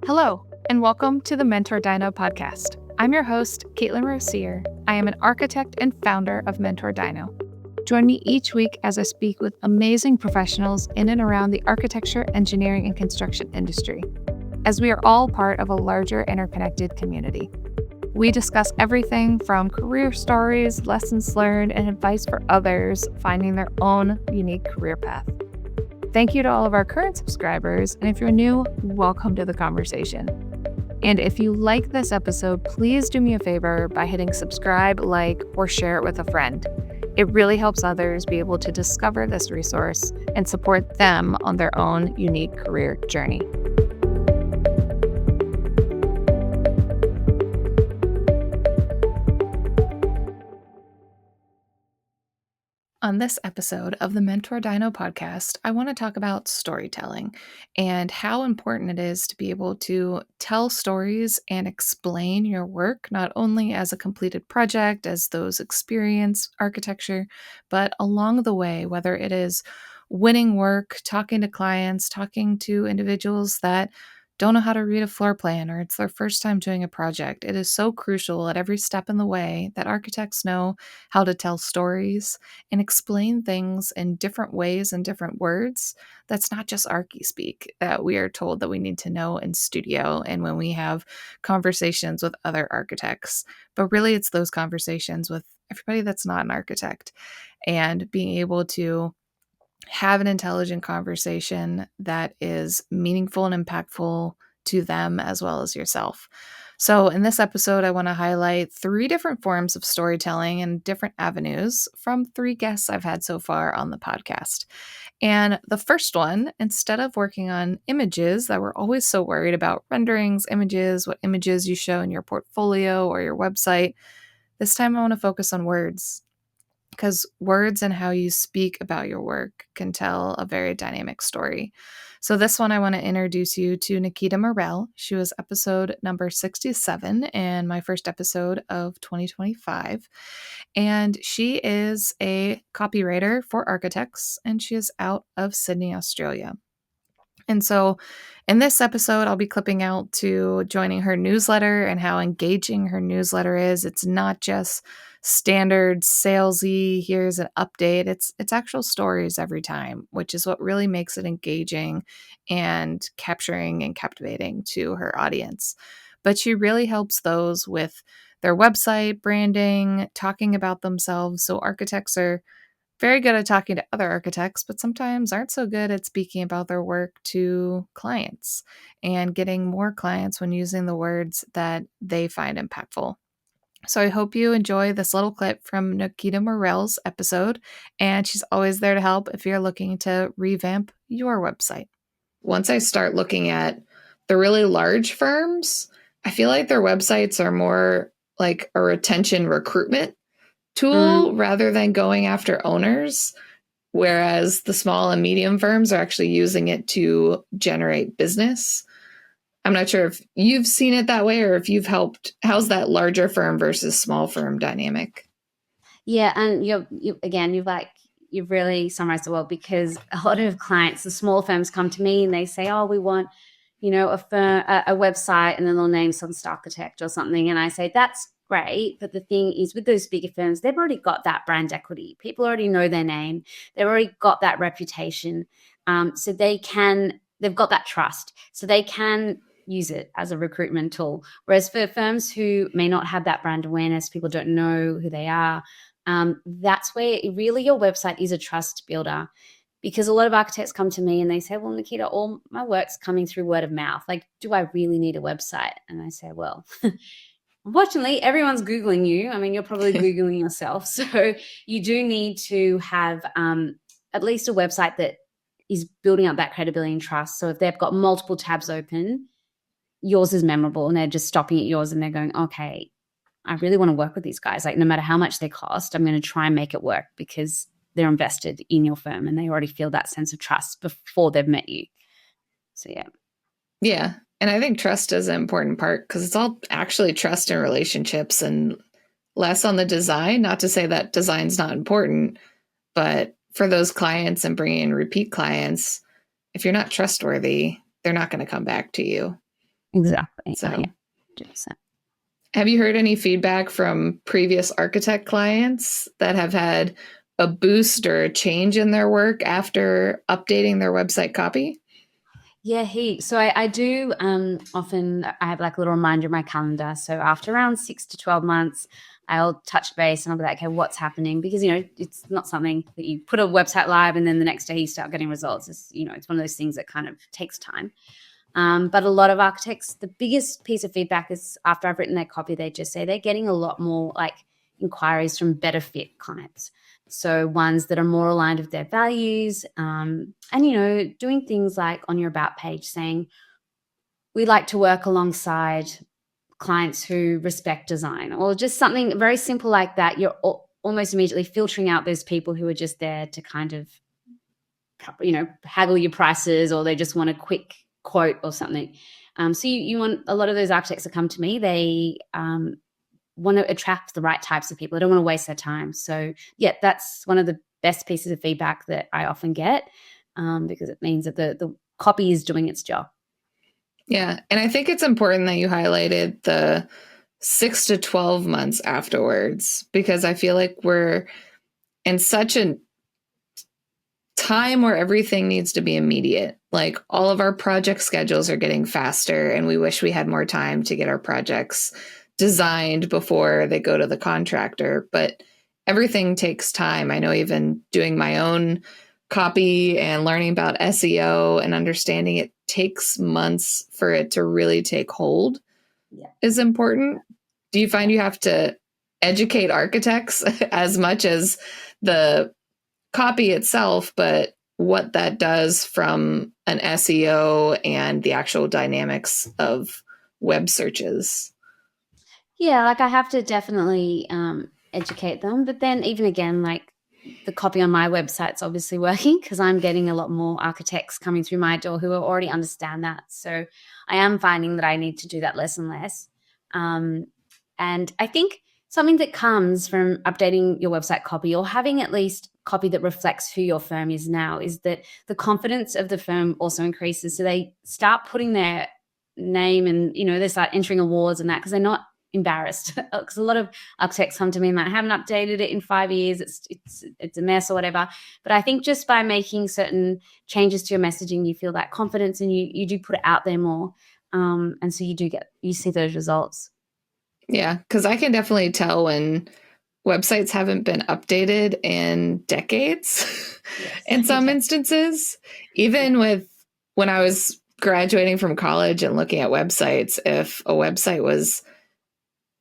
Hello, and welcome to the MentorDINO podcast. I'm your host, Katelyn Rossier. I am an architect and founder of MentorDINO. Join me each week as I speak with amazing professionals in and around the architecture, engineering, and construction industry, as we are all part of a larger interconnected community. We discuss everything from career stories, lessons learned, and advice for others finding their own unique career path. Thank you to all of our current subscribers, and if you're new, welcome to the conversation. And if you like this episode, please do me a favor by hitting subscribe, like, or share it with a friend. It really helps others be able to discover this resource and support them on their own unique career journey. On this episode of the MentorDINO podcast, I want to talk about storytelling and how important it is to be able to tell stories and explain your work, not only as a completed project, as those experience architecture, but along the way, whether it is winning work, talking to clients, talking to individuals that don't know how to read a floor plan or it's their first time doing a project. It is so crucial at every step in the way that architects know how to tell stories and explain things in different ways and different words. That's not just archi speak that we are told that we need to know in studio and when we have conversations with other architects, but really it's those conversations with everybody that's not an architect and being able to have an intelligent conversation that is meaningful and impactful to them as well as yourself. So in this episode, I want to highlight 3 different forms of storytelling and different avenues from 3 guests I've had so far on the podcast. And the first one, instead of working on images that we're always so worried about, renderings, images, what images you show in your portfolio or your website, this time I want to focus on words. Because words and how you speak about your work can tell a very dynamic story. So this one, I want to introduce you to Nikita Morell. She was episode number 67 and my first episode of 2025. And she is a copywriter for architects, and she is out of Sydney, Australia. And so in this episode, I'll be clipping out to joining her newsletter and how engaging her newsletter is. It's not just standard salesy, here's an update. It's actual stories every time, which is what really makes it engaging and capturing and captivating to her audience. But she really helps those with their website, branding, talking about themselves. So architects are very good at talking to other architects, but sometimes aren't so good at speaking about their work to clients and getting more clients when using the words that they find impactful. So I hope you enjoy this little clip from Nikita Morell's episode, and she's always there to help if you're looking to revamp your website. Once I start looking at the really large firms, I feel like their websites are more like a retention recruitment tool rather than going after owners, whereas the small and medium firms are actually using it to generate business. I'm not sure if you've seen it that way or if you've helped. How's that larger firm versus small firm dynamic? Yeah, and you've really summarized it well, because a lot of clients, the small firms, come to me and they say, "Oh, we want, a website," and then they'll name some architect or something, and I say, "That's great," but the thing is, with those bigger firms, they've already got that brand equity. People already know their name. They've already got that reputation, so they've got that trust, so they can use it as a recruitment tool. Whereas for firms who may not have that brand awareness, people don't know who they are. That's where really your website is a trust builder, because a lot of architects come to me and they say, "Well, Nikita, all my work's coming through word of mouth. Like, do I really need a website?" And I say, well, unfortunately, everyone's Googling you. I mean, you're probably Googling yourself. So you do need to have at least a website that is building up that credibility and trust. So if they've got multiple tabs open, yours is memorable and they're just stopping at yours and they're going, "Okay, I really want to work with these guys. Like, no matter how much they cost, I'm going to try and make it work," because they're invested in your firm and they already feel that sense of trust before they've met you. So, yeah. Yeah. And I think trust is an important part because it's all actually trust in relationships and less on the design. Not to say that design's not important, but for those clients and bringing in repeat clients, if you're not trustworthy, they're not going to come back to you. Exactly. Oh, So, yeah. 100%. have you heard any feedback from previous architect clients that have had a boost or a change in their work after updating their website copy? Yeah, so I do often, I have like a little reminder in my calendar. So after around 6 to 12 months, I'll touch base and I'll be like, okay, what's happening? Because, it's not something that you put a website live and then the next day you start getting results. It's one of those things that kind of takes time. But a lot of architects, the biggest piece of feedback is after I've written their copy, they just say they're getting a lot more like inquiries from better fit clients. So ones that are more aligned with their values, and doing things like on your about page saying, we like to work alongside clients who respect design, or just something very simple like that. You're almost immediately filtering out those people who are just there to kind of haggle your prices, or they just want a quick quote or something. So you want a lot of those architects that come to me, they want to attract the right types of people. They don't want to waste their time. So yeah, that's one of the best pieces of feedback that I often get, because it means that the copy is doing its job. Yeah. And I think it's important that you highlighted the 6 to 12 months afterwards, because I feel like we're in such a time where everything needs to be immediate. Like all of our project schedules are getting faster, and we wish we had more time to get our projects designed before they go to the contractor. But everything takes time. I know even doing my own copy and learning about SEO and understanding it takes months for it to really take hold is important. Do you find you have to educate architects as much as the copy itself, but what that does from an SEO and the actual dynamics of web searches? Yeah, like I have to definitely educate them. But then even again, like the copy on my website's obviously working because I'm getting a lot more architects coming through my door who already understand that. So I am finding that I need to do that less and less. Um, and I think something that comes from updating your website copy, or having at least copy that reflects who your firm is now, is that the confidence of the firm also increases. So they start putting their name, and they start entering awards and that, because they're not embarrassed. Because a lot of architects come to me and like, I haven't updated it in 5 years. It's a mess or whatever. But I think just by making certain changes to your messaging, you feel that confidence, and you do put it out there more. And so you see those results. Yeah, because I can definitely tell when websites haven't been updated in decades Yes. in some Yeah. instances. Even with when I was graduating from college and looking at websites, if a website was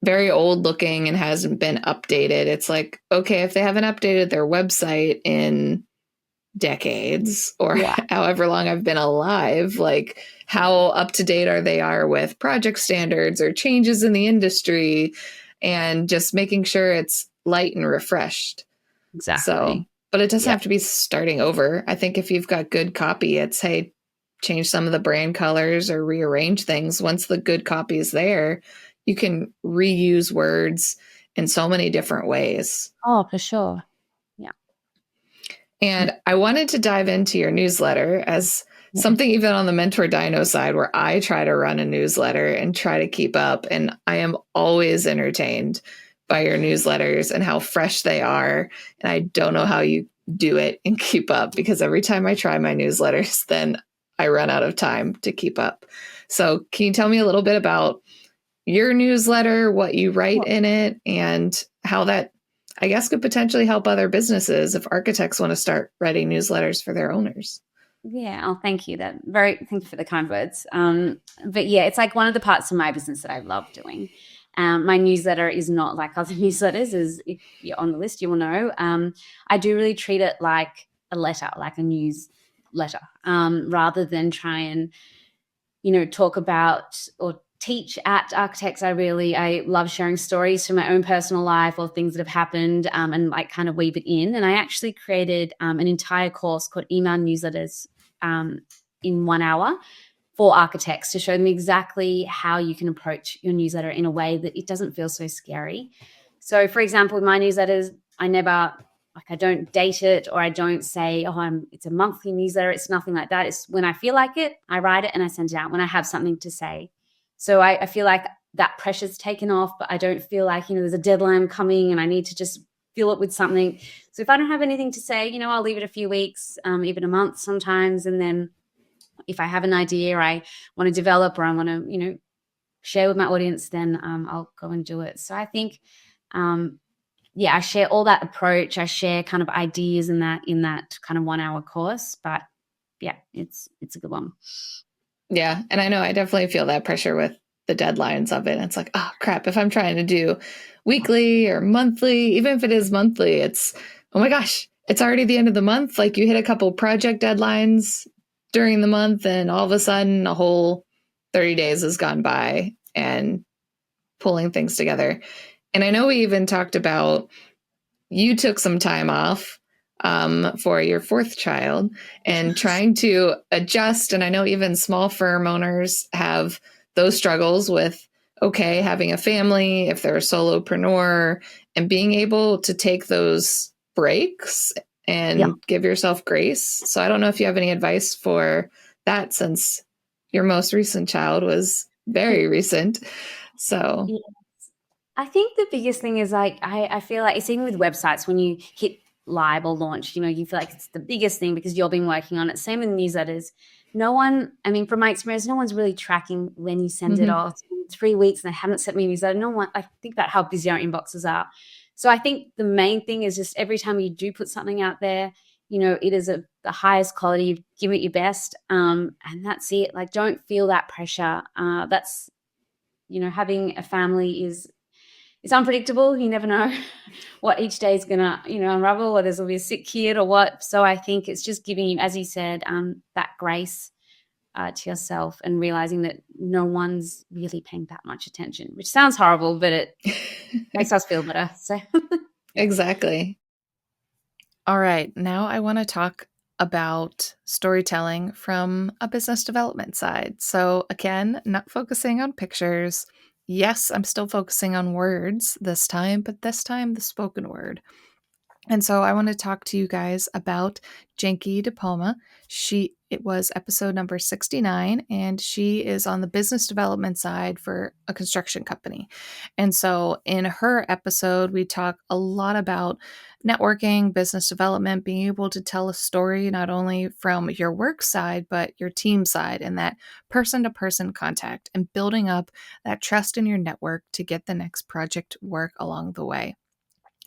very old looking and hasn't been updated, it's like, okay, if they haven't updated their website in decades or Yeah. however long I've been alive, like how up to date are they with project standards or changes in the industry, and just making sure it's light and refreshed. So, Exactly. but it doesn't Yeah. have to be starting over. I think if you've got good copy, it's, hey, change some of the brand colors or rearrange things. Once the good copy is there, you can reuse words in so many different ways. Oh, for sure. Yeah. And I wanted to dive into your newsletter as Yeah. something even on the MentorDINO side, where I try to run a newsletter and try to keep up. And I am always entertained by your newsletters and how fresh they are. And I don't know how you do it and keep up, because every time I try my newsletters, then I run out of time to keep up. So can you tell me a little bit about your newsletter, what you write in it, and how that, I guess, could potentially help other businesses if architects want to start writing newsletters for their owners? Yeah. Oh, thank you. Thank you for the kind words. But yeah, it's like one of the parts of my business that I love doing. My newsletter is not like other newsletters, as if you're on the list, you will know. I do really treat it like a letter, like a newsletter, rather than try and, talk about or teach at architects. I love sharing stories from my own personal life or things that have happened, and like kind of weave it in. And I actually created an entire course called Email Newsletters in 1 hour for architects, to show them exactly how you can approach your newsletter in a way that it doesn't feel so scary. So, for example, with my newsletters, I don't date it, or I don't say, it's a monthly newsletter. It's nothing like that. It's when I feel like it, I write it and I send it out when I have something to say. So I feel like that pressure's taken off, but I don't feel like, there's a deadline coming and I need to just fill it with something. So if I don't have anything to say, I'll leave it a few weeks, even a month sometimes. And then if I have an idea I want to develop or I want to, share with my audience, then I'll go and do it. So I think, I share all that approach. I share kind of ideas in that kind of 1 hour course, but yeah, it's a good one. Yeah. And I know I definitely feel that pressure with the deadlines of it. It's like, oh crap, if I'm trying to do weekly or monthly, even if it is monthly, it's, oh my gosh, it's already the end of the month. Like you hit a couple project deadlines during the month and all of a sudden a whole 30 days has gone by and pulling things together. And I know we even talked about you took some time off for your fourth child and trying to adjust. And I know even small firm owners have those struggles with, okay, having a family, if they're a solopreneur, and being able to take those breaks and give yourself grace. So I don't know if you have any advice for that, since your most recent child was very recent. So I think the biggest thing is like, I feel like it's even with websites, when you hit live or launch, you feel like it's the biggest thing because you've been working on it. Same with newsletters. No one, from my experience, no one's really tracking when you send it off. 3 weeks and they haven't sent me a newsletter. No one, I think about how busy our inboxes are. So I think the main thing is just every time you do put something out there, it is the highest quality, give it your best. And that's it. Like, don't feel that pressure. That's, having a family it's unpredictable. You never know what each day is going to, unravel, or there's going to be a sick kid or what. So I think it's just giving you, as you said, that grace to yourself and realizing that no one's really paying that much attention, which sounds horrible, but it makes us feel better. So exactly. All right. Now I want to talk about storytelling from a business development side. So again, not focusing on pictures. Yes, I'm still focusing on words this time, but this time the spoken word. And so I want to talk to you guys about Janki DePalma. It was episode number 69, and she is on the business development side for a construction company. And so in her episode, we talk a lot about networking, business development, being able to tell a story not only from your work side, but your team side, and that person-to-person contact and building up that trust in your network to get the next project work along the way.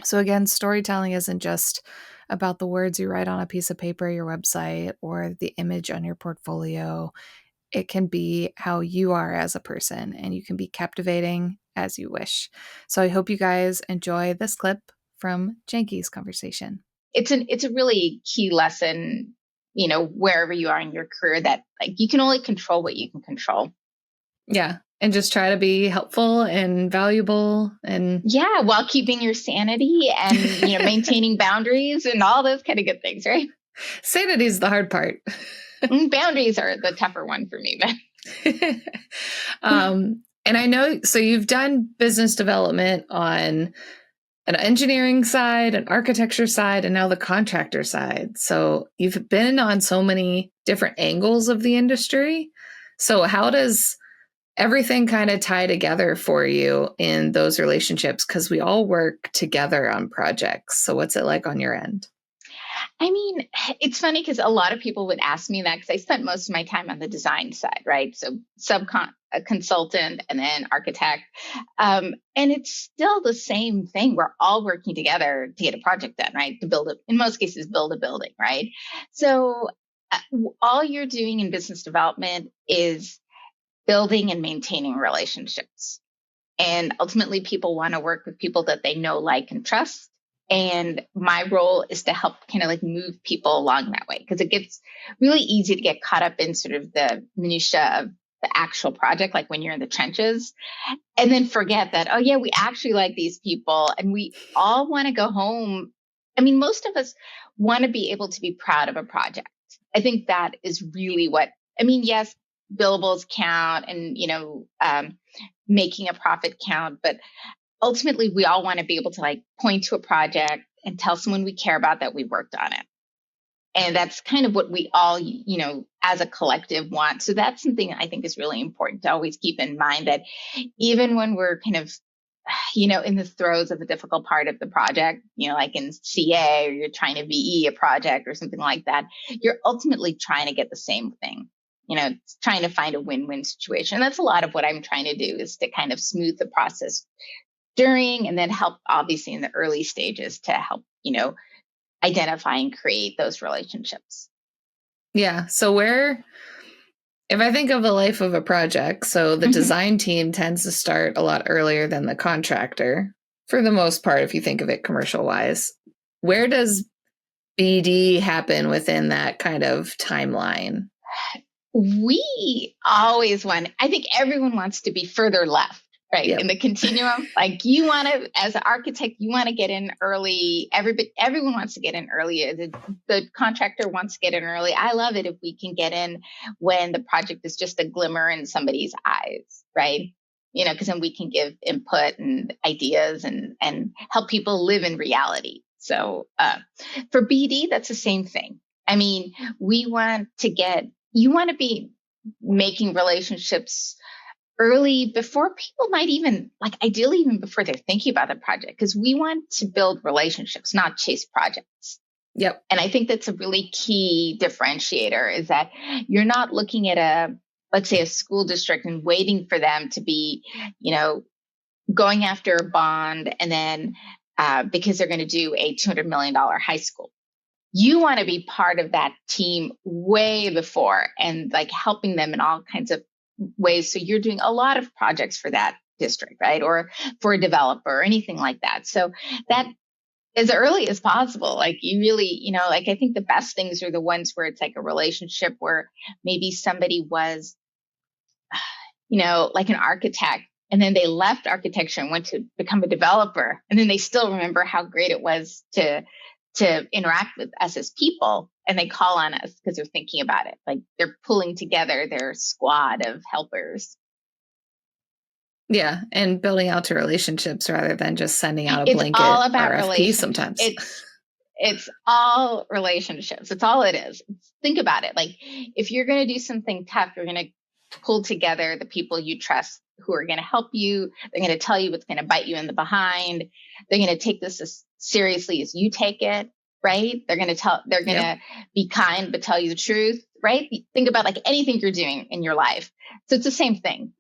So again, storytelling isn't just about the words you write on a piece of paper, your website, or the image on your portfolio. It can be how you are as a person, and you can be captivating as you wish. So I hope you guys enjoy this clip from Janki's conversation. It's a really key lesson, wherever you are in your career, that like you can only control what you can control. Yeah. And just try to be helpful and valuable and while keeping your sanity and, maintaining boundaries and all those kind of good things, right? Sanity is the hard part. Boundaries are the tougher one for me, but. And I know, so you've done business development on an engineering side, an architecture side, and now the contractor side. So you've been on so many different angles of the industry. So how does everything kind of tie together for you in those relationships? Because we all work together on projects. So what's it like on your end? I mean, it's funny because a lot of people would ask me that because I spent most of my time on the design side, right? So a consultant and then architect. And it's still the same thing. We're all working together to get a project done, right? In most cases, build a building, right? So all you're doing in business development is building and maintaining relationships. And ultimately, people want to work with people that they know, like, and trust. And my role is to help kind of like move people along that way, because it gets really easy to get caught up in sort of the minutia of the actual project, like when you're in the trenches, and then forget that, oh yeah, we actually like these people and we all want to go home. I mean, most of us want to be able to be proud of a project. I think that is really yes, billables count and, making a profit count, but ultimately, we all want to be able to like point to a project and tell someone we care about that we worked on it. And that's kind of what we all, as a collective want. So that's something I think is really important to always keep in mind, that even when we're kind of, in the throes of a difficult part of the project, like in CA, or you're trying to VE a project or something like that, you're ultimately trying to get the same thing, trying to find a win-win situation. And that's a lot of what I'm trying to do, is to kind of smooth the process during, and then help obviously in the early stages to help, identify and create those relationships. Yeah. So if I think of the life of a project, so the design team tends to start a lot earlier than the contractor, for the most part, if you think of it commercial wise. Where does BD happen within that kind of timeline? We always I think everyone wants to be further left, right? Yep. In the continuum. Like, you want to, as an architect, you want to get in early. Everyone wants to get in early. The contractor wants to get in early. I love it if we can get in when the project is just a glimmer in somebody's eyes, right? Because then we can give input and ideas and help people live in reality. So for BD, that's the same thing. I mean, you want to be making relationships early, before people might even, ideally even before they're thinking about the project, because we want to build relationships, not chase projects. Yep. And I think that's a really key differentiator, is that you're not looking at let's say a school district and waiting for them to be, going after a bond, and then because they're going to do a $200 million high school. You want to be part of that team way before, and helping them in all kinds of ways. So you're doing a lot of projects for that district, right? Or for a developer or anything like that. So that, as early as possible, you really, I think the best things are the ones where it's a relationship where maybe somebody was, an architect, and then they left architecture and went to become a developer. And then they still remember how great it was to interact with us as people, and they call on us because they're thinking about it. They're pulling together their squad of helpers. Yeah, and building out to relationships rather than just sending out a blanket all about RFP sometimes. It's all relationships. It's all it is. Think about it. If you're going to do something tough, you're going to pull together the people you trust, who are going to help you. They're going to tell you what's going to bite you in the behind. They're going to take this as seriously as you take it, right? They're going to be kind, but tell you the truth, right? Think about anything you're doing in your life. So it's the same thing,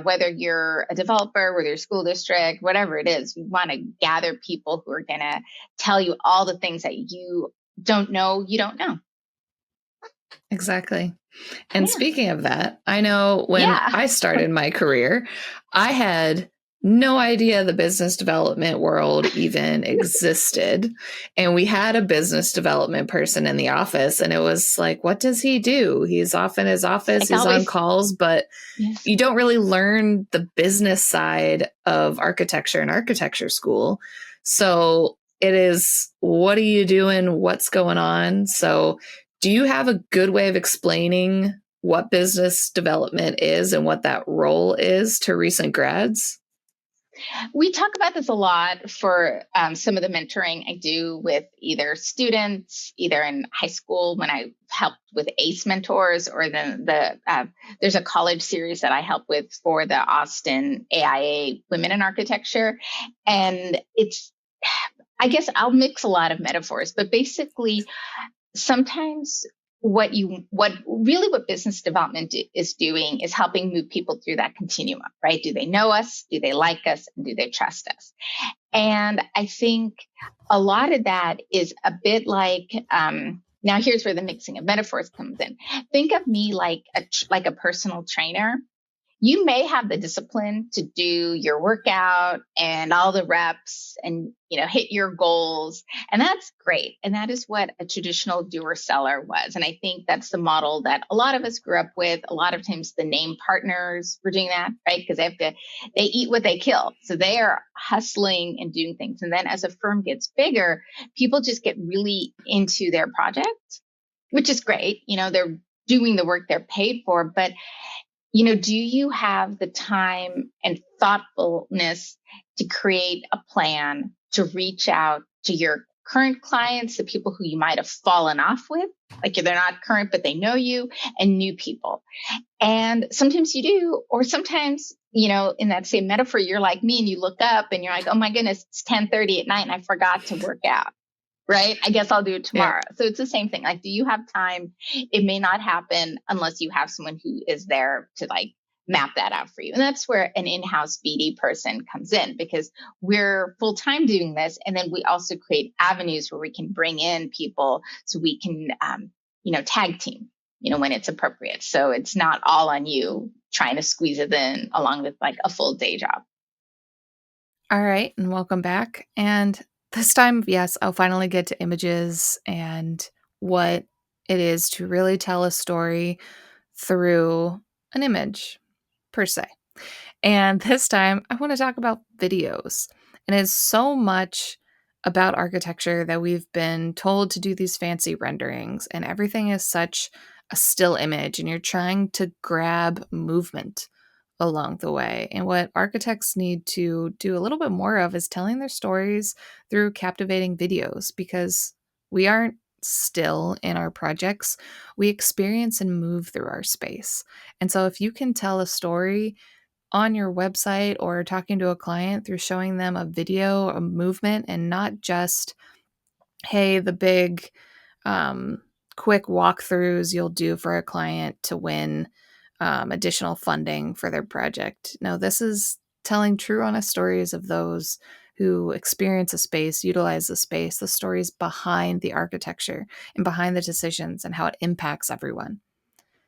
whether you're a developer, whether you're a school district, whatever it is, you want to gather people who are going to tell you all the things that you don't know. Exactly. And speaking of that, I know when I started my career, I had no idea the business development world even existed. And we had a business development person in the office, and it was what does he do? He's off in his office, he's on calls, but you don't really learn the business side of architecture in architecture school. So it is, what are you doing? What's going on? So do you have a good way of explaining what business development is and what that role is to recent grads? We talk about this a lot for some of the mentoring I do with either students, either in high school when I helped with ACE mentors, or there's a college series that I help with for the Austin AIA Women in Architecture. And I guess I'll mix a lot of metaphors, but basically, sometimes what business development is doing is helping move people through that continuum, right? Do they know us? Do they like us? And do they trust us? And I think a lot of that is a bit now here's where the mixing of metaphors comes in. Think of me like a personal trainer. You may have the discipline to do your workout and all the reps and, hit your goals. And that's great. And that is what a traditional doer seller was. And I think that's the model that a lot of us grew up with. A lot of times the name partners were doing that, right? Because they eat what they kill. So they are hustling and doing things. And then as a firm gets bigger, people just get really into their project, which is great. They're doing the work they're paid for, but do you have the time and thoughtfulness to create a plan to reach out to your current clients, the people who you might have fallen off with, like they're not current, but they know you, and new people. And sometimes you do, or sometimes, in that same metaphor, you're like me and you look up and you're like, oh my goodness, it's 10:30 at night and I forgot to work out. Right? I guess I'll do it tomorrow. Yeah. So it's the same thing. Like, do you have time? It may not happen unless you have someone who is there to like map that out for you. And that's where an in-house BD person comes in, because we're full-time doing this. And then we also create avenues where we can bring in people so we can, tag team, when it's appropriate. So it's not all on you trying to squeeze it in along with like a full day job. All right. And welcome back. And this time, yes, I'll finally get to images and what it is to really tell a story through an image, per se. And this time, I want to talk about videos. And it's so much about architecture that we've been told to do these fancy renderings, and everything is such a still image, and you're trying to grab movement along the way. And what architects need to do a little bit more of is telling their stories through captivating videos, because we aren't still in our projects. We experience and move through our space. And so if you can tell a story on your website or talking to a client through showing them a video, a movement, and not just, hey, the big quick walkthroughs you'll do for a client to win additional funding for their project. No, this is telling true, honest stories of those who experience a space, utilize the space, the stories behind the architecture and behind the decisions and how it impacts everyone.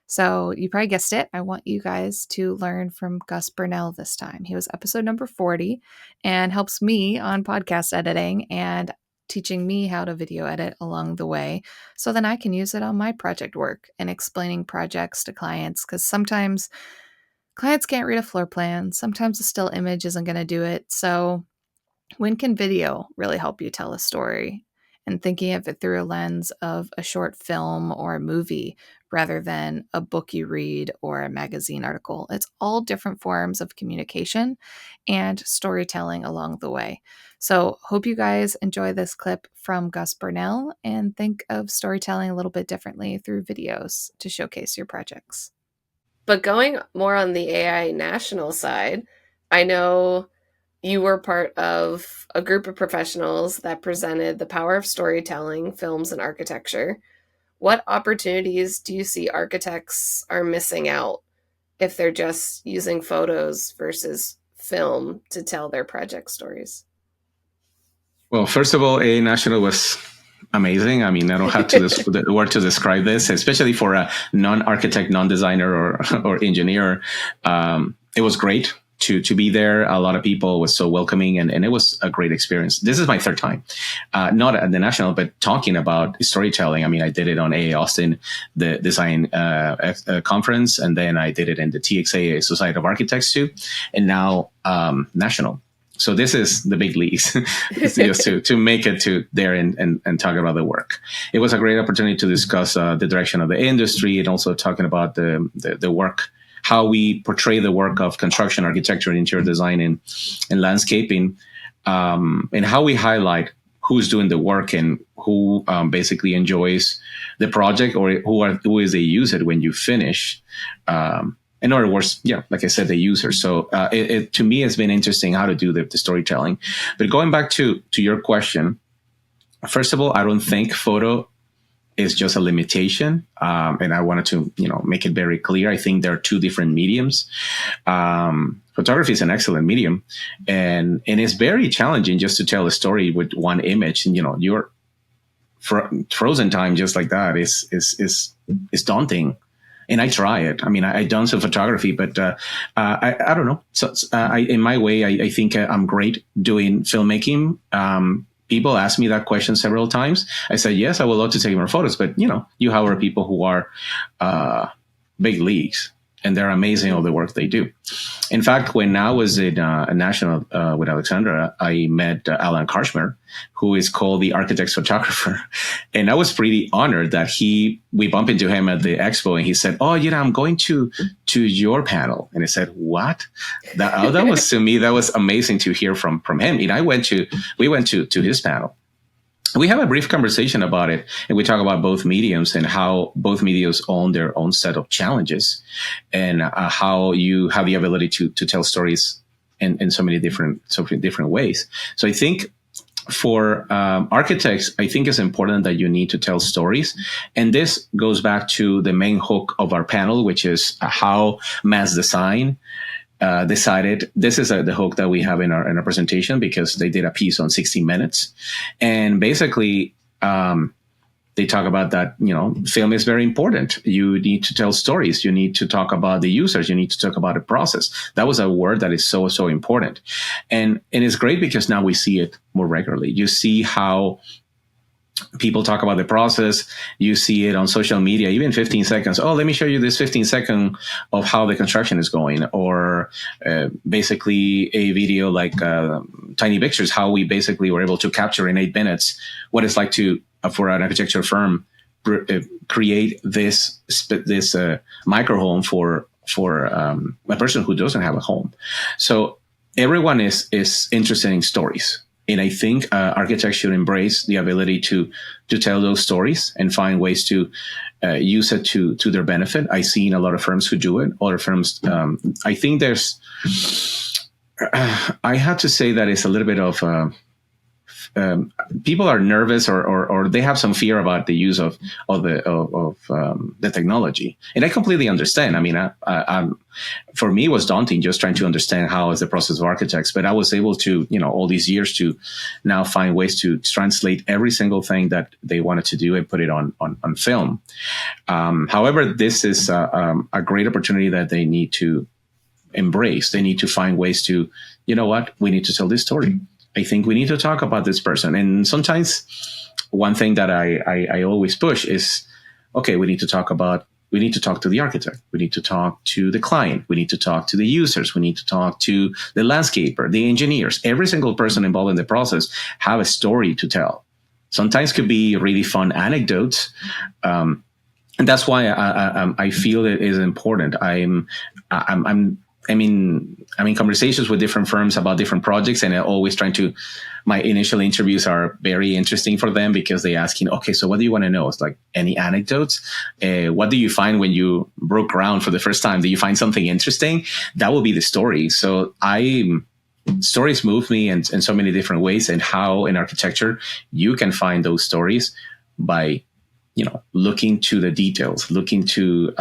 So you probably guessed it. I want you guys to learn from Gus Bernal this time. He was episode number 40 and helps me on podcast editing and teaching me how to video edit along the way, so then I can use it on my project work and explaining projects to clients, because sometimes clients can't read a floor plan. Sometimes a still image isn't going to do it. So when can video really help you tell a story? And thinking of it through a lens of a short film or a movie rather than a book you read or a magazine article. It's all different forms of communication and storytelling along the way. So hope you guys enjoy this clip from Gus Bernal and think of storytelling a little bit differently through videos to showcase your projects. But going more on the AI national side, I know you were part of a group of professionals that presented the power of storytelling, films, and architecture. What opportunities do you see architects are missing out if they're just using photos versus film to tell their project stories? Well, first of all, A National was amazing. I mean, I don't have the word to describe this, especially for a non-architect, non-designer or engineer. It was great to be there. A lot of people was so welcoming, and it was a great experience. This is my third time, not at the National, but talking about storytelling. I mean, I did it on AA Austin, the design conference, and then I did it in the TXA Society of Architects too, and now National. So this is the big leagues, just to make it to there and talk about the work. It was a great opportunity to discuss the direction of the industry, and also talking about the work, how we portray the work of construction, architecture, interior design, and landscaping, and how we highlight who's doing the work and who basically enjoys the project, or who is the user when you finish. In other words, yeah, like I said, the user. So it to me, it's been interesting how to do the storytelling. But going back to your question, first of all, I don't think photo is just a limitation. And I wanted to, make it very clear. I think there are two different mediums. Photography is an excellent medium, and it's very challenging just to tell a story with one image. And, your frozen time just like that is daunting. And I try it. I mean, I done some photography, but I don't know. So in my way, I think I'm great doing filmmaking. People ask me that question several times. I said, yes, I would love to take more photos, but you hire people who are big leagues, and they're amazing all the work they do. In fact, when I was in a national with Alexandra, I met Alan Karshmer, who is called the architect's photographer. And I was pretty honored that we bumped into him at the expo, and he said, oh, I'm going to your panel. And I said, what? That was, to me, that was amazing to hear from him. And we went to his panel. we have a brief conversation about it, and we talk about both mediums and how both mediums own their own set of challenges, and how you have the ability to tell stories in so many different ways. So I think for architects, I think it's important that you need to tell stories. And this goes back to the main hook of our panel, which is how mass design decided. This is the hook that we have in our presentation, because they did a piece on 60 Minutes. And basically, they talk about that, film is very important. You need to tell stories. You need to talk about the users. You need to talk about the process. That was a word that is so, so important. And it's great because now we see it more regularly. You see how people talk about the process. You see it on social media, even 15 seconds. Oh, let me show you this 15-second of how the construction is going, or basically a video like Tiny Pictures, how we basically were able to capture in 8 minutes what it's like to, for an architecture firm, create this micro home for a person who doesn't have a home. So everyone is interested in stories. And I think architects should embrace the ability to tell those stories and find ways to use it to their benefit. I've seen a lot of firms who do it. Other firms, I think there's, I have to say that it's a little bit of, people are nervous or they have some fear about the use of the technology, and I completely understand. I mean, for me, it was daunting just trying to understand how is the process of architects, but I was able to, all these years, to now find ways to translate every single thing that they wanted to do and put it on film. However, this is a great opportunity that they need to embrace. They need to find ways to, we need to tell this story. I think we need to talk about this person. And sometimes one thing that I always push is, okay, we need to talk to the architect. We need to talk to the client. We need to talk to the users. We need to talk to the landscaper, the engineers. Every single person involved in the process have a story to tell. Sometimes could be really fun anecdotes. And that's why I feel it is important. I'm in conversations with different firms about different projects, and always my initial interviews are very interesting for them, because they ask, okay, so what do you want to know? It's like, any anecdotes? What do you find when you broke ground for the first time? Do you find something interesting? That will be the story. So stories move me in so many different ways, and how in architecture you can find those stories by, looking to the details, looking to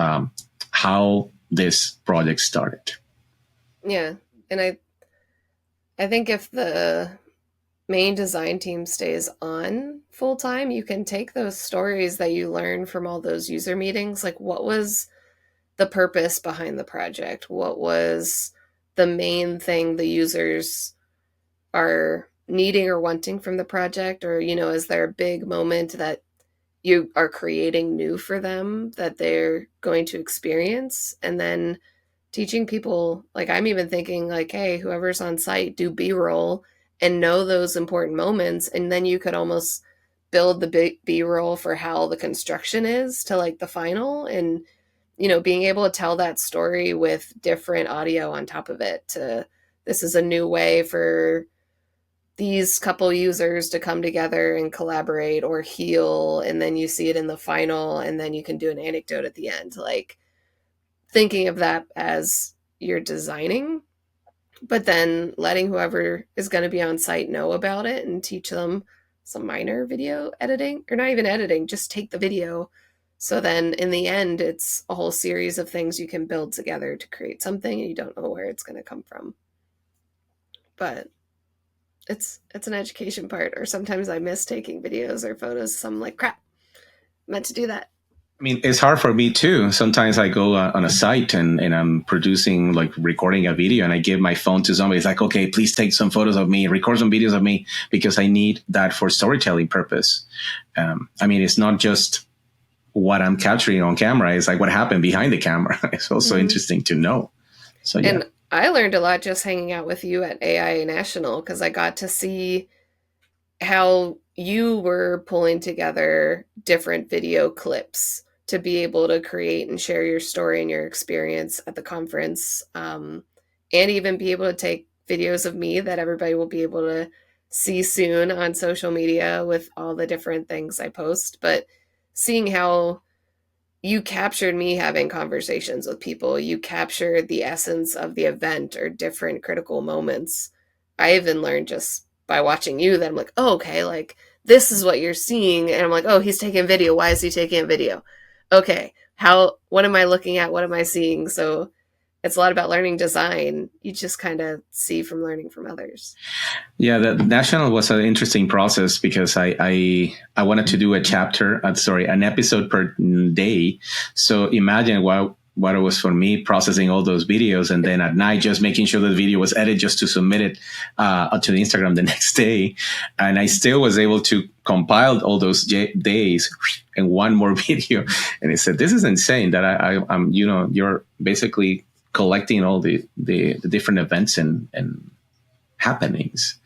how this project started. Yeah. And I think if the main design team stays on full time, you can take those stories that you learn from all those user meetings. Like, what was the purpose behind the project? What was the main thing the users are needing or wanting from the project? Or, is there a big moment that you are creating new for them that they're going to experience? And then teaching people, like, I'm even thinking like, hey, whoever's on site, do B-roll and know those important moments. And then you could almost build the B-roll for how the construction is to like the final, and, being able to tell that story with different audio on top of it. This is a new way for these couple users to come together and collaborate or heal. And then you see it in the final, and then you can do an anecdote at the end. Like, thinking of that as you're designing, but then letting whoever is going to be on site know about it and teach them some minor video editing, or not even editing, just take the video. So then in the end, it's a whole series of things you can build together to create something, and you don't know where it's going to come from. But it's an education part. Or sometimes I miss taking videos or photos. So I'm like, crap, I meant to do that. I mean, it's hard for me too. Sometimes I go on a site and I'm producing, like recording a video, and I give my phone to somebody. It's like, okay, please take some photos of me, record some videos of me, because I need that for storytelling purpose. I mean, it's not just what I'm capturing on camera. It's like what happened behind the camera. It's also interesting to know. So, yeah. And I learned a lot just hanging out with you at AI National, because I got to see how you were pulling together different video clips to be able to create and share your story and your experience at the conference, and even be able to take videos of me that everybody will be able to see soon on social media with all the different things I post, but seeing how you captured me having conversations with people, you captured the essence of the event or different critical moments. I even learned just by watching you that I'm like, oh, okay, like this is what you're seeing. And I'm like, oh, he's taking video. Why is he taking a video? Okay, what am I looking at? What am I seeing? So it's a lot about learning design. You just kind of see from learning from others. Yeah, the national was an interesting process because I wanted to do an episode per day. So imagine what it was for me processing all those videos, and then at night just making sure the video was edited just to submit it to the Instagram the next day. And I still was able to compile all those days in one more video. And I said, this is insane that I'm, you're basically collecting all the different events and happenings.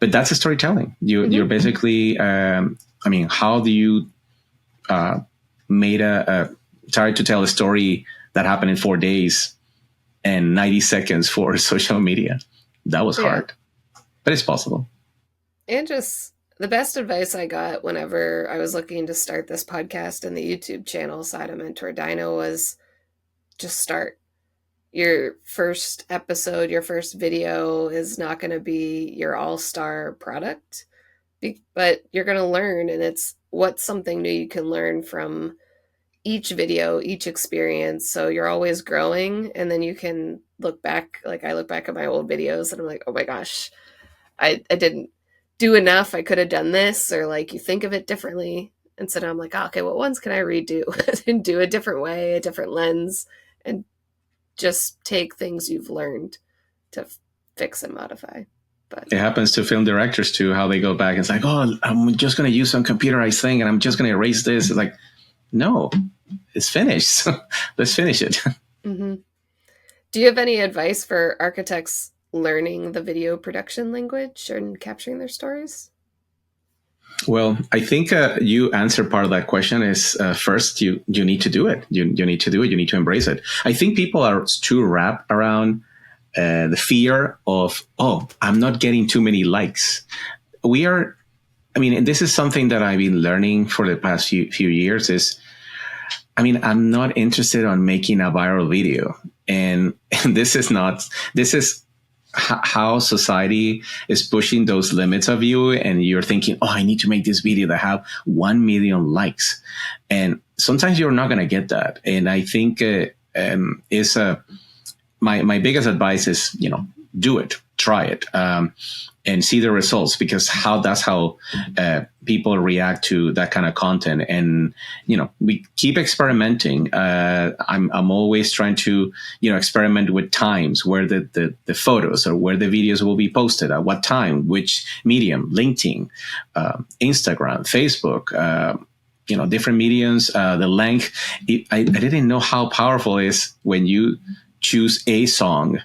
But that's a storytelling. You're basically, how do you try to tell a story that happened in 4 days and 90 seconds for social media? That was hard, but it's possible. And just the best advice I got whenever I was looking to start this podcast and the YouTube channel side of MentorDINO was just start. Your first episode, your first video is not going to be your all-star product, but you're going to learn, and it's what's something new you can learn from each video, each experience. So you're always growing, and then you can look back. Like I look back at my old videos and I'm like, oh my gosh, I didn't do enough. I could have done this, or like you think of it differently. And so now I'm like, oh, okay, what ones can I redo and do a different way, a different lens, and just take things you've learned to fix and modify. But it happens to film directors too, how they go back and it's like, oh, I'm just going to use some computerized thing and I'm just going to erase this. It's like, no, it's finished. So let's finish it. Mm-hmm. Do you have any advice for architects learning the video production language and capturing their stories? Well, I think you answer part of that question is first, you need to do it. You need to do it. You need to embrace it. I think people are too wrapped around the fear of, oh, I'm not getting too many likes. And this is something that I've been learning for the past few years is, I'm not interested on making a viral video. And this is how society is pushing those limits of you, and you're thinking, oh, I need to make this video that have 1 million likes, and sometimes you're not going to get that. And I think my biggest advice is, do it, try it, and see the results, because that's how people react to that kind of content. And we keep experimenting. I'm always trying to experiment with times where the photos or where the videos will be posted, at what time, which medium, LinkedIn, Instagram, Facebook, different mediums, the length. I didn't know how powerful it is when you choose a song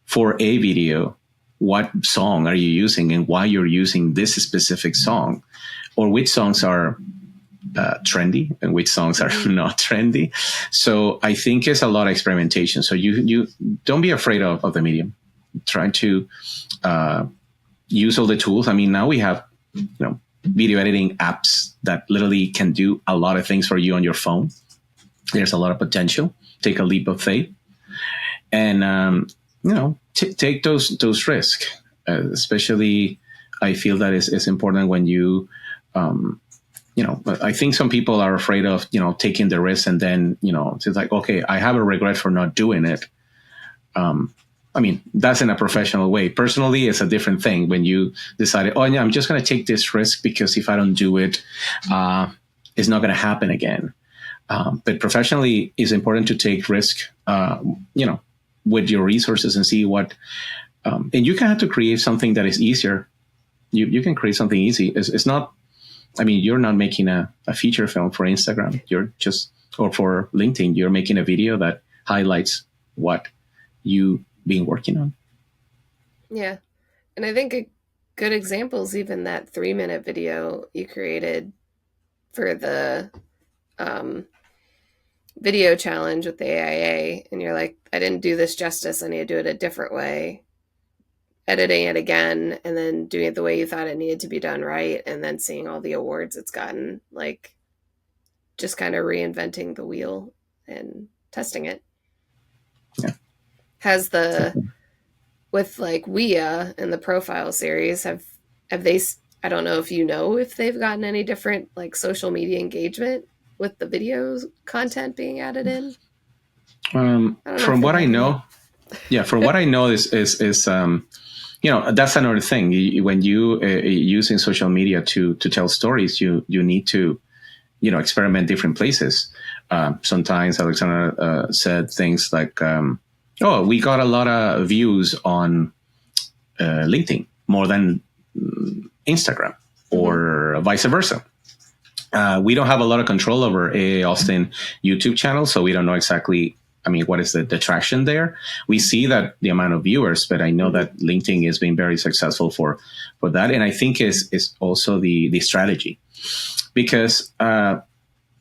for a video. What song are you using and why you're using this specific song, or which songs are trendy and which songs are not trendy. So I think it's a lot of experimentation. So you don't be afraid of the medium. Try to use all the tools. Now we have video editing apps that literally can do a lot of things for you on your phone. There's a lot of potential. Take a leap of faith, and take those risks. Especially, I feel that it's important when you, I think some people are afraid of, taking the risk, and then, it's like, okay, I have a regret for not doing it. That's in a professional way. Personally, it's a different thing when you decided, oh, yeah, I'm just going to take this risk because if I don't do it, it's not going to happen again. But professionally, it's important to take risk, with your resources and see what, and you can have to create something that is easier. You can create something easy. It's not, you're not making a feature film for Instagram. Or for LinkedIn, you're making a video that highlights what you've been working on. Yeah. And I think a good example is even that 3-minute video you created for the video challenge with the AIA, and you're like, I didn't do this justice. I need to do it a different way. editing it again and then doing it the way you thought it needed to be done right, and then seeing all the awards it's gotten, like just kind of reinventing the wheel and testing it. Yeah. Has with like WIA and the profile series, have they, I don't know if you know if they've gotten any different like social media engagement with the videos content being added in? From what I know, from what I know is that's another thing. When you using social media to tell stories, you need to experiment different places. Sometimes Alexandra said things like, "Oh, we got a lot of views on LinkedIn more than Instagram," or vice versa. We don't have a lot of control over AA Austin YouTube channel, so we don't know exactly. What is the traction there? We see that the amount of viewers, but I know that LinkedIn has been very successful for that, and I think is also the strategy, because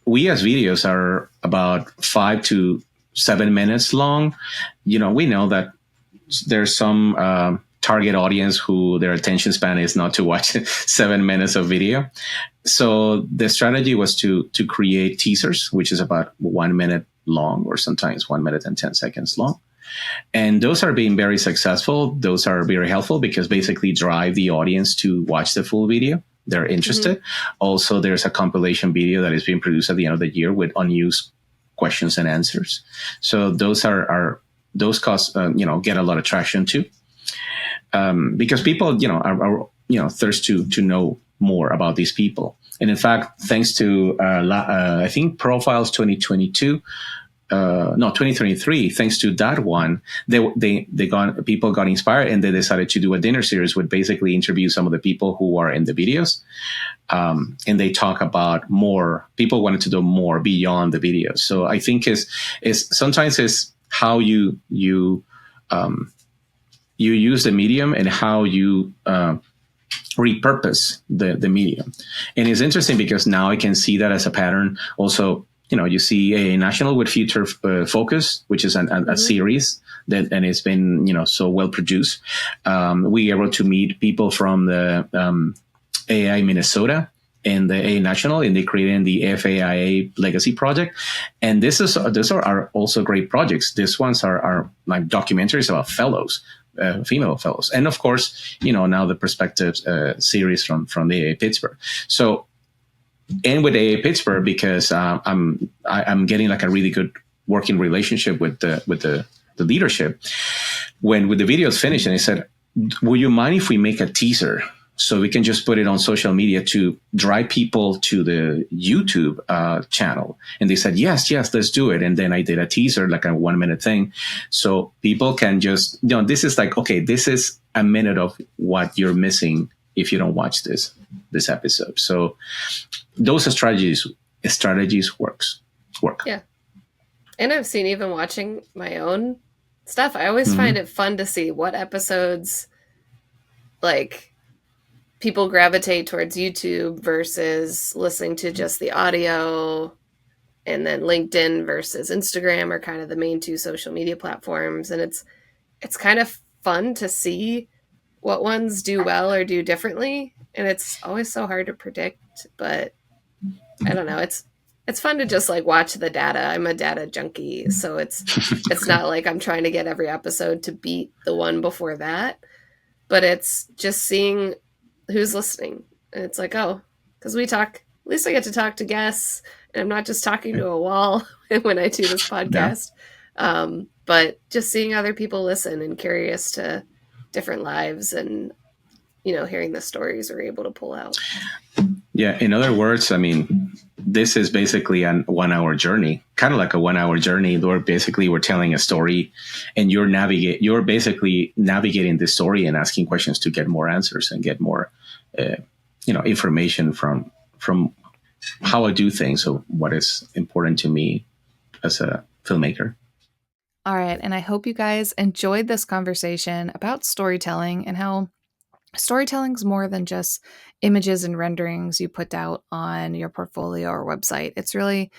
we as videos are about 5 to 7 minutes long. We know that there's some target audience who their attention span is not to watch 7 minutes of video. So the strategy was to create teasers, which is about 1 minute long, or sometimes 1 minute and 10 seconds long. And those are being very successful. Those are very helpful because basically drive the audience to watch the full video. They're interested. Also, there's a compilation video that is being produced at the end of the year with unused questions and answers. So those are those costs, get a lot of traction too, because people, are thirst to know more about these people. And in fact, thanks to I think Profiles 2022. 2023. Thanks to that one, people got inspired, and they decided to do a dinner series with basically interview some of the people who are in the videos, and they talk about more. People wanted to do more beyond the videos. So I think is sometimes is how you use the medium and how you repurpose the medium. And it's interesting because now I can see that as a pattern. Also, you see a National with Future Focus, which is a series and it's been, so well produced. We were able to meet people from the AI Minnesota and the AI National, and they created the FAIA Legacy Project. And these are also great projects. These ones are like documentaries about fellows. Female fellows, and of course, now the Perspectives series from the AA Pittsburgh. So, and with AA Pittsburgh, because I'm getting like a really good working relationship with the leadership. When with the videos finished, and I said, "Would you mind if we make a teaser so we can just put it on social media to drive people to the YouTube channel?" And they said, yes, let's do it. And then I did a teaser, like a 1 minute thing. So people can just, this is like, okay, this is a minute of what you're missing if you don't watch this episode. So those strategies work. Yeah. And I've seen, even watching my own stuff, I always find it fun to see what episodes, like, people gravitate towards YouTube versus listening to just the audio, and then LinkedIn versus Instagram are kind of the main two social media platforms. And it's kind of fun to see what ones do well or do differently. And it's always so hard to predict, but I don't know. It's fun to just like watch the data. I'm a data junkie. So it's not like I'm trying to get every episode to beat the one before that, but it's just seeing who's listening. And it's like, oh, because we talk, at least I get to talk to guests, and I'm not just talking to a wall when I do this podcast. Yeah. But just seeing other people listen and curious to different lives, and hearing the stories we're able to pull out. Yeah, in other words, this is basically a 1 hour journey, kind of like a 1 hour journey where basically we're telling a story, and you're basically navigating the story and asking questions to get more answers and get more information from how I do things, or what is important to me as a filmmaker. All right. And I hope you guys enjoyed this conversation about storytelling, and how storytelling is more than just images and renderings you put out on your portfolio or website. It's really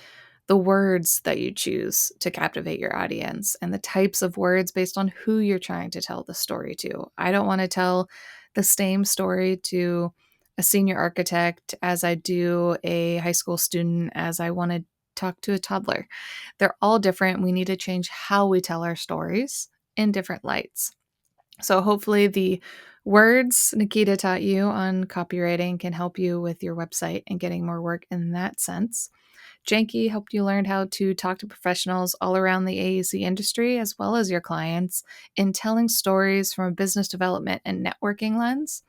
the words that you choose to captivate your audience, and the types of words based on who you're trying to tell the story to. I don't want to tell the same story to a senior architect as I do a high school student, as I want to talk to a toddler. They're all different. We need to change how we tell our stories in different lights. So hopefully the words Nikita taught you on copywriting can help you with your website and getting more work in that sense. Janki helped you learn how to talk to professionals all around the AEC industry, as well as your clients, in telling stories from a business development and networking lens.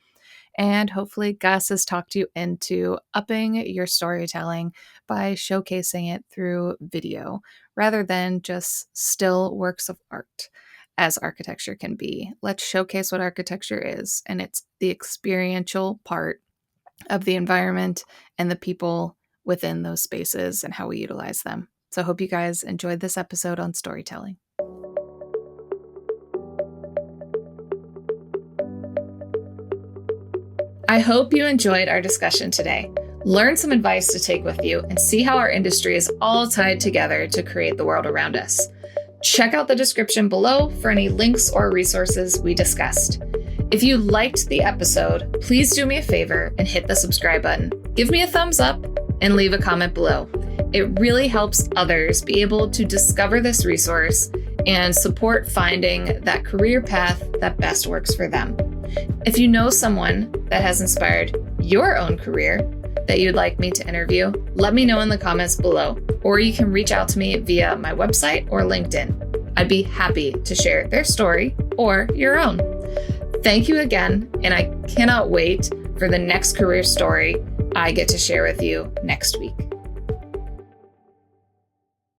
And hopefully Gus has talked you into upping your storytelling by showcasing it through video rather than just still works of art, as architecture can be. Let's showcase what architecture is, and it's the experiential part of the environment and the people within those spaces and how we utilize them. So I hope you guys enjoyed this episode on storytelling. I hope you enjoyed our discussion today. Learn some advice to take with you and see how our industry is all tied together to create the world around us. Check out the description below for any links or resources we discussed. If you liked the episode, please do me a favor and hit the subscribe button. Give me a thumbs up and leave a comment below. It really helps others be able to discover this resource and support finding that career path that best works for them. If you know someone that has inspired your own career that you'd like me to interview, let me know in the comments below, or you can reach out to me via my website or LinkedIn. I'd be happy to share their story or your own. Thank you again, and I cannot wait for the next career story I get to share with you next week.